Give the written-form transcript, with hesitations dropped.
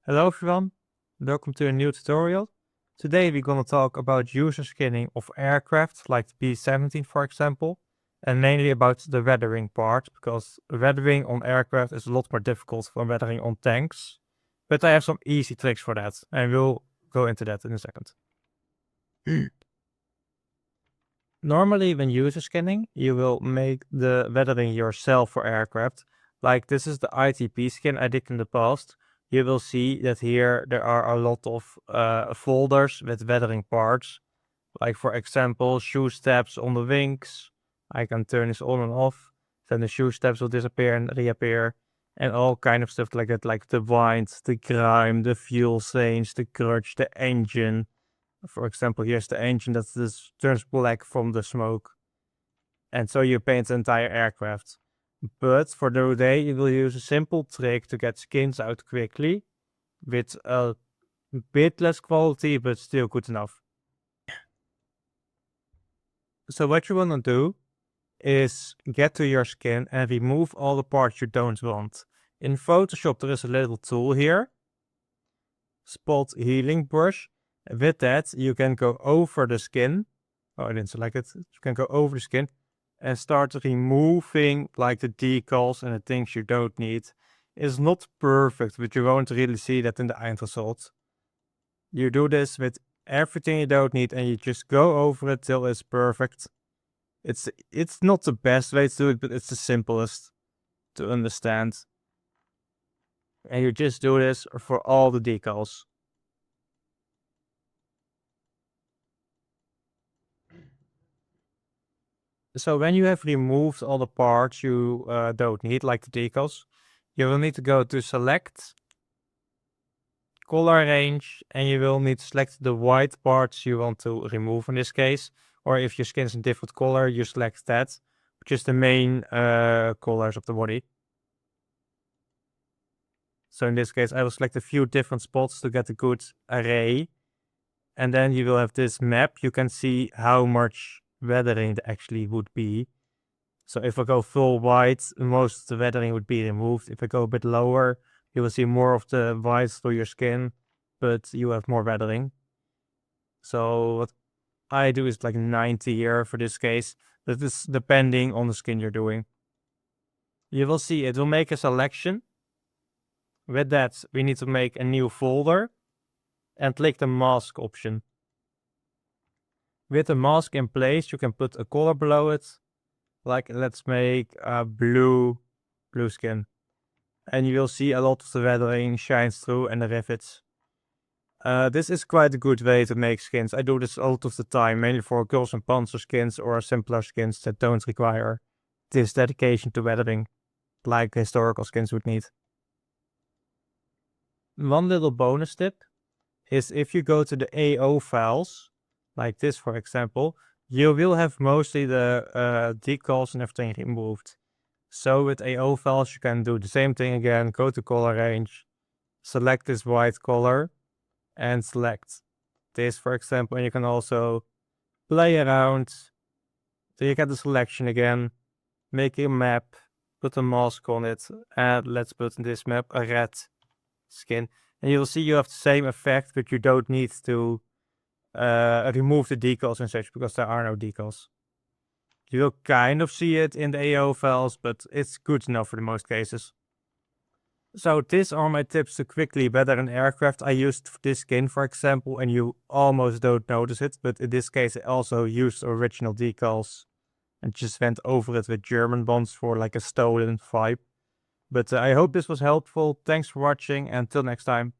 Hello everyone, welcome to a new tutorial. Today we're gonna talk about user skinning of aircraft like the B-17 for example, and mainly about the weathering part, because weathering on aircraft is a lot more difficult than weathering on tanks. But I have some easy tricks for that, and we'll go into that in a second. Normally when user scanning, you will make the weathering yourself for aircraft. Like this is the ITP scan I did in the past. You will see that here there are a lot of folders with weathering parts. Like for example, shoe steps on the wings. I can turn this on and off. Then the shoe steps will disappear and reappear. And all kind of stuff like that, like the wind, the grime, the fuel stains, the crutch, the engine. For example, here's the engine that turns black from the smoke. And so you paint the entire aircraft. But for today, you will use a simple trick to get skins out quickly with a bit less quality, but still good enough. So what you want to do is get to your skin and remove all the parts you don't want. In Photoshop, there is a little tool here, Spot Healing Brush. With that, you can go over the skin. Oh, I didn't select it. You can go over the skin and start removing like the decals and the things you don't need. It's not perfect, but you won't really see that in the end result. You do this with everything you don't need and you just go over it till it's perfect. It's not the best way to do it, but it's the simplest to understand. And you just do this for all the decals. So when you have removed all the parts you don't need, like the decals, you will need to go to select, color range, and you will need to select the white parts you want to remove in this case. Or if your skin is in different color, you select that, which is the main colors of the body. So in this case, I will select a few different spots to get a good array. And then you will have this map. You can see how much weathering there actually would be. So if I go full white, most of the weathering would be removed. If I go a bit lower, you will see more of the white through your skin, but you have more weathering. So what I do is like 90 here for this case. That is depending on the skin you're doing. You will see it will make a selection. With that, we need to make a new folder and click the mask option. With the mask in place, you can put a color below it. Like let's make a blue skin. And you will see a lot of the weathering shines through and the rivets. This is quite a good way to make skins. I do this a lot of the time, mainly for girls and panzer skins or simpler skins that don't require this dedication to weathering, like historical skins would need. One little bonus tip is if you go to the AO files, like this for example, you will have mostly the decals and everything removed. So with AO files, you can do the same thing again, go to color range, select this white color, and select this, for example, and you can also play around. So you get the selection again, make a map, put a mask on it, and let's put in this map a red skin. And you'll see you have the same effect, but you don't need to remove the decals and such, because there are no decals. You will kind of see it in the AO files, but it's good enough for the most cases. So these are my tips to quickly weather an aircraft. I used this skin, for example, and you almost don't notice it, but in this case I also used original decals and just went over it with German bonds for like a stolen vibe. But I hope this was helpful. Thanks for watching, and until next time.